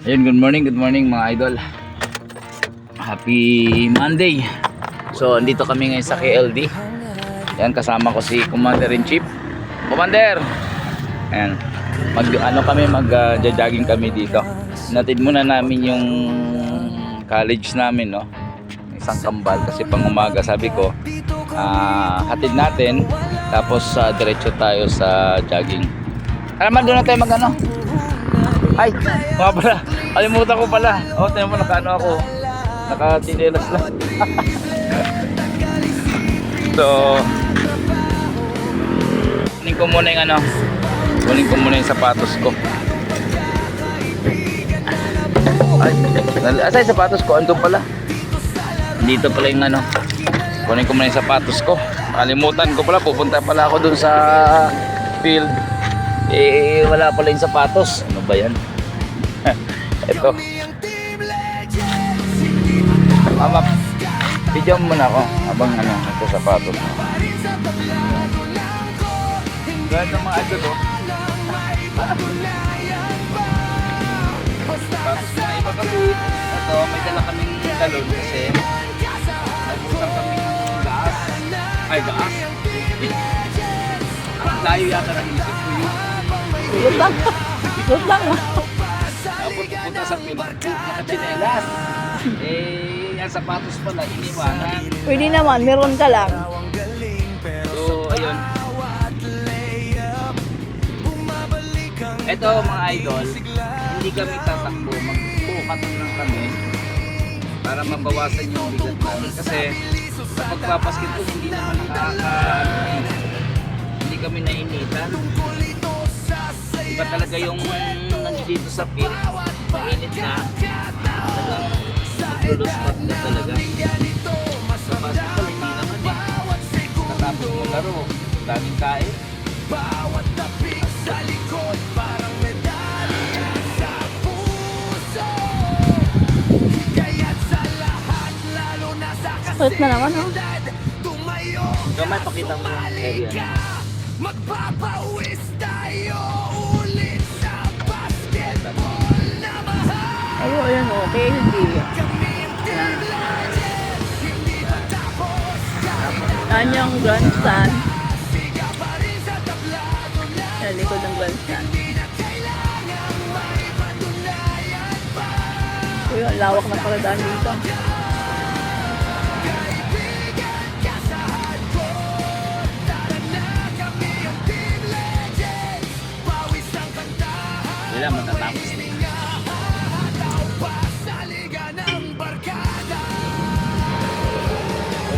Ayun, good morning mga idol. Happy Monday. So, andito kami ngayon sa KLD. Yan, kasama ko si Commander-in-Chief. Commander! Ayan. Mag-jogging kami dito. Natid muna namin yung college namin, no? Isang kambal kasi pang umaga. Sabi ko, hatid natin. Tapos, diretso tayo sa jogging. Alaman, doon na tayo mag-ano. Ay, mga pala. Kalimutan ko pala. Tinan mo, nakaano ako. Nakatinelas lang. So, kunin ko muna yung ano. Kunin ko muna yung sapatos ko. Ay, asa yung sapatos ko? Andun pala. Dito pala yung ano. Kunin ko muna yung sapatos ko. Kalimutan ko pala. Pupunta pala ako dun sa field. Wala pala yung sapatos. Ano ba yan? Ito. Mama, video mo muna ako habang ano, ito sapatos. Ganda mga ito to. Sapatos na iba kami. Ito, may dala kaming talon kasi nagputang kaming gaas. Ay, gaas? Ang layo yata ng isip ko yun. Good lang. Good lang. Tapos pupunta sa film, nakachinelas. Ang sapatos pala, iniwanan. Pwede naman, meron ka lang. So, ayun. Ito mga idol, hindi kami tatakbo, magbukat lang kami para mabawasan yung bigat namin. Kasi sa pagpapaskin ko, hindi naman hindi kami nainitan. Iba talaga yung nandito sa pit, mainit na. Talagang magluluspat na talaga. Sa basketball, hindi naman eh. Natapos mo laro, daming kain. Bawat tapik sa likod, parang medalya sa puso. Kaya't sa lahat, lalo na sa Sakit na naman, oh. Gamay, pakita mo yung area. Magpapawis tayo ulit sa basketball na mahal. Ayun, ayan, oh. Okay, hindi. Yan yung grandstand. Yan, likod ng grandstand. Uy, ang lawak ng paradaan dito. Wala, matatapos na.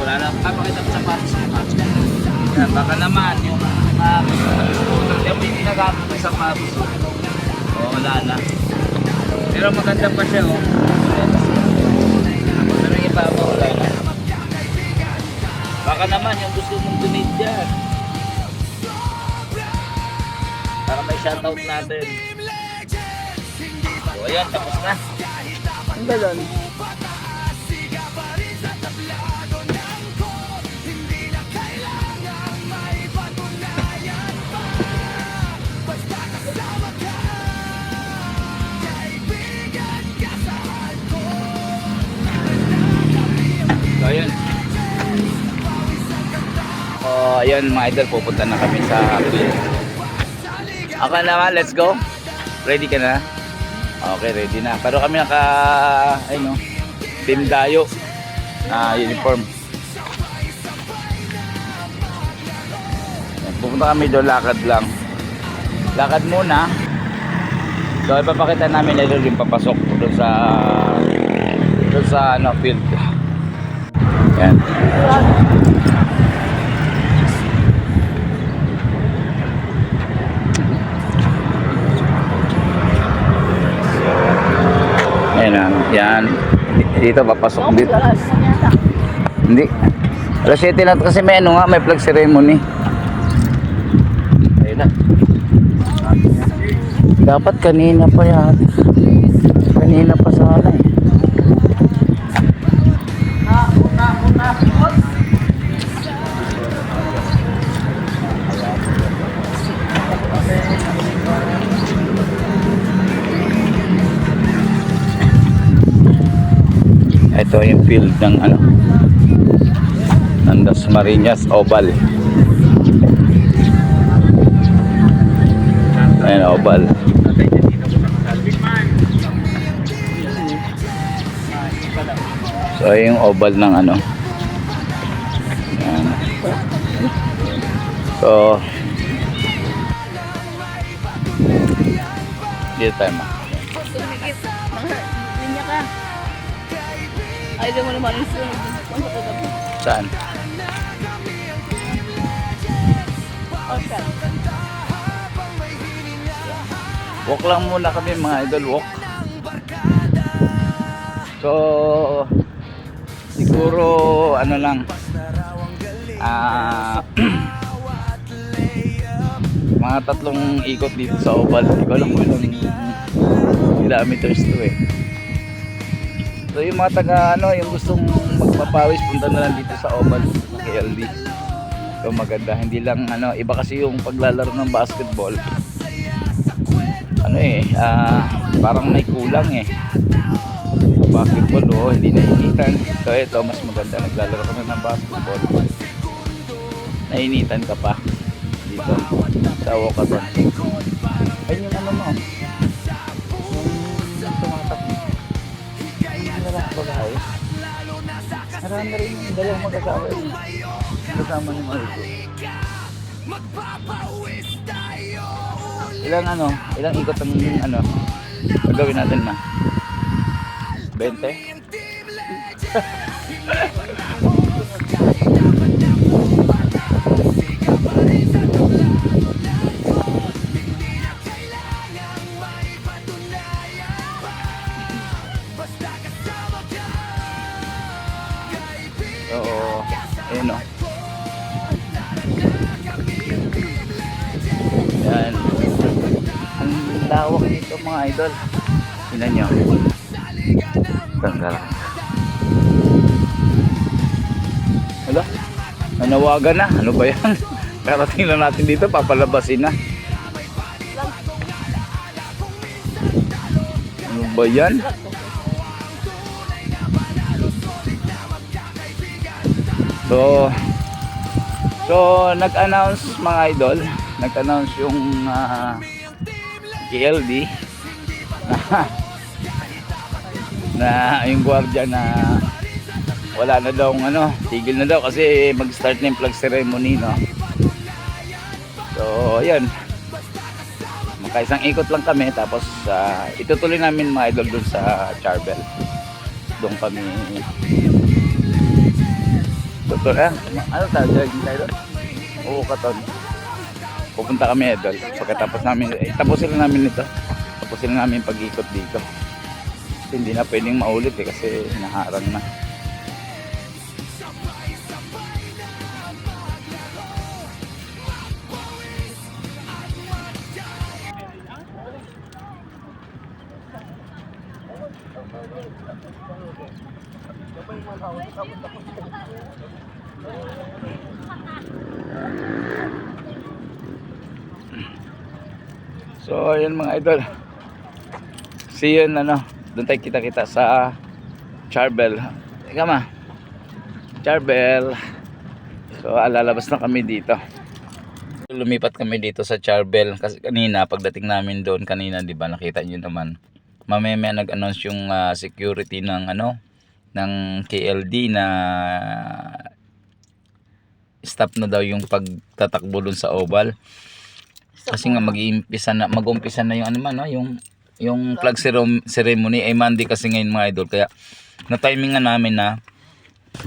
Wala na, papakita mo sa patos. Yan, baka naman yung yung hindi nagamit ng sapatos. Wala na. Pero maganda pa siya, oh. Pero yung iba mo, wala na. Baka naman yung gusto mong donate dyan. Para may shoutout natin. So ayan, tapos na. Ang galon. So ayun. Ayun mga idol, pupunta na kami sa field. Okay naman, let's go. Ready ka na? Okay, ready na. Pero kami ayun, no, Team Dayo uniform. Pupunta kami doon, lakad lang. Lakad muna. So ipapakita namin ito yung papasok doon sa ano, field. Yan. Ayan, yan. Dito papasok dito. Hindi. Alas 7 na kasi may ano nga, may flag ceremony. Ayun na. Dapat kanina pa yan. Kanina pa sana eh. Ito yung field ng ano, ng Dasmariñas Oval. Ayan, oval. So yung oval ng ano. Ayan. So dito tayo ma. Tumikit. Linya ka. Ay, di mo naman yung sunod. Kung sa kagabi. Saan? Okay. Walk lang muna kami mga idol, walk. So siguro ano lang, mga 3 ikot dito sa oval. Hindi ko alam kung ilang kilometers to eh. So yung mga taga ano, yung gustong magpapawis, punta na lang dito sa oval sa KLD. So maganda, hindi lang ano, iba kasi yung paglalaro ng basketball. Ano eh, parang may kulang eh. Basketball hindi nainitan. So ito mas maganda, naglalaro ka na ng basketball. Nainitan ka pa dito sa Walkathon. Ayun yung ano mo. Yung tumatakbo. Ang lalaki babae. Marami na rin yung dalawang mag-asawa. Kasama ni Marito. Ilang ikot ang ano gagawin natin ma? 20? Oo, ayun o. Yan. Ang lawak nito mga idol. Tingnan nyo. Tanggal. Hala, nanawagan na. Ano ba yan? Karating lang natin dito, papalabasin na. Ano ba yan? So nag-announce mga idol, nag-announce yung KLD na yung guardia na wala na daw ano, tigil na daw kasi mag-start na yung flag ceremony, no? So ayan, makaisang ikot lang kami tapos itutuloy namin mga idol dun sa Charbel. Doon kami ano tawag tayo doon? Walkathon. Pupunta kami idol. Pagkatapos namin, tapusin na namin ito. Tapusin na namin pag-ikot dito. Hindi na pwedeng maulit kasi naharang na. So ayun mga idol, see you ano, doon tayo kita-kita sa Charbel. Ika ma, Charbel. So lalabas na kami dito. Lumipat kami dito sa Charbel kasi kanina pagdating namin doon kanina, di ba nakita niyo naman, mamaya nag-announce yung security ng ano, ng KLD na stop na daw yung pagtatakbo doon sa oval. Kasi nga mag-uumpisa na yung ano man, no? yung flag ceremony ay Monday kasi ngayon mga idol, kaya na timing nga namin na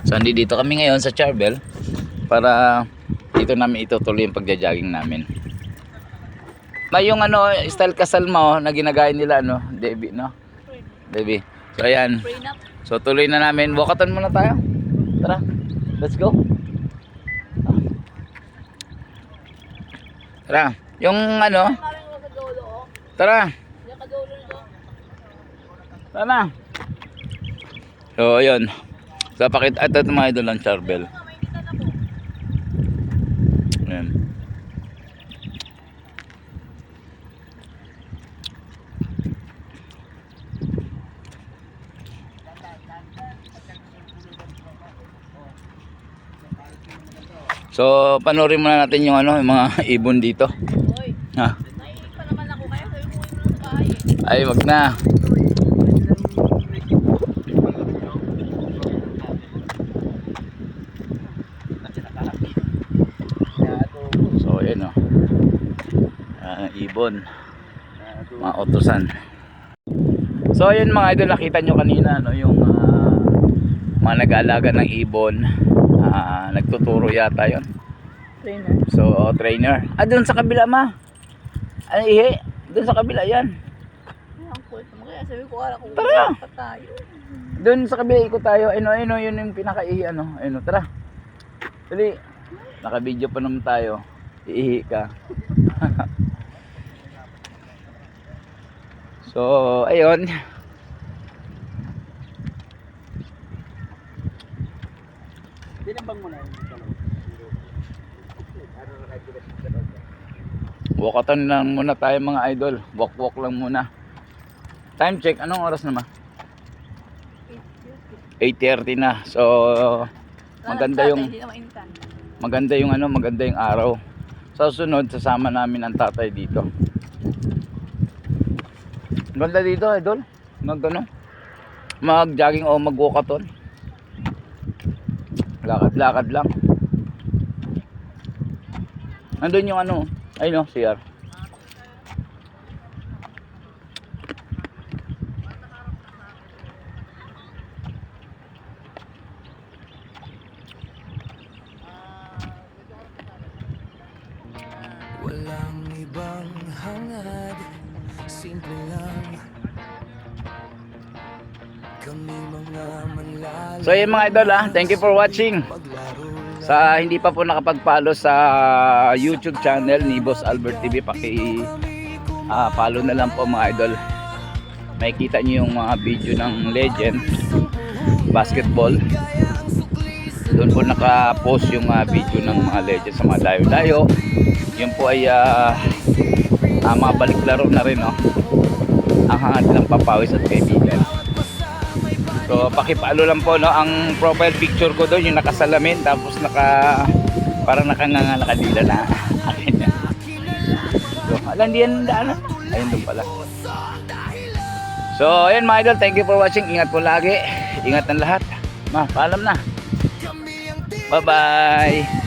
so hindi dito kami ngayon sa Charbel para dito namin itutuloy yung pagja-jogging namin. May yung ano style kasal mo na ginagaya nila no, Debbie, no? Debbie. So ayan. So tuloy na namin. Walkathon muna tayo. Tara. Let's go. Tara. Yung ano? Tara. Tara. So ayun. So pakita ito mga idol ng Charbel. Ayan. So, panoorin muna natin yung ano, yung mga ibon dito. Hoy, Ha? naiinig pa naman ako kaya sabi ko uwi mo lang sa bahay. Ay, wag na. So, ayan o. Ibon. Mga utusan. So, ayun mga idol, nakita nyo kanina, no, yung mga nag-aalaga ng ibon. Nagtuturo yata yon. Trainer. So, trainer. Doon sa kabila, ma. Ano, ihe? Doon sa kabila, yan. Ang kulit mo kaya sabi ko kala ko Tara. pa tayo. Doon sa kabila, ikot tayo. Ayun, yun yung pinaka-ihi, ano. Ayun, tara. Dali. Naka-video pa naman tayo. Iihi ka. So, ayun. Dinambang mo na yun. Walkatan lang muna tayo mga idol. Walk lang muna. Time check. Anong oras naman? 8:30 na. So, maganda yung Hindi na mainitan. maganda yung araw. Sa susunod, sasama namin ang tatay dito. Ganda dito, idol. Mag-jogging o mag-walkathon. Lakad-lakad lang. Nandun yung ano, ayun o, CR. Walang ibang hangad, simple lang. Kami mga manlalaman. So yun mga idol thank you for watching. Sa hindi pa po nakapag-follow sa YouTube channel ni Boss Albert TV, follow na lang po mga idol. Makikita niyo yung mga video ng Legend Basketball. Doon po naka-post yung video ng mga Legend sa mga layo-layo. Yun po ay mga baliklaro na rin, no? Ang hangad ng papawis at kaibigan. So paki-follow lang po, no? Ang profile picture ko doon yung nakasalamin, tapos parang nakanganga-nakadila na akin yan. So alam di yan daan, ayun doon pala. So ayun mga idol, thank you for watching. Ingat po lagi, ingat ng lahat. Paalam na. Bye bye.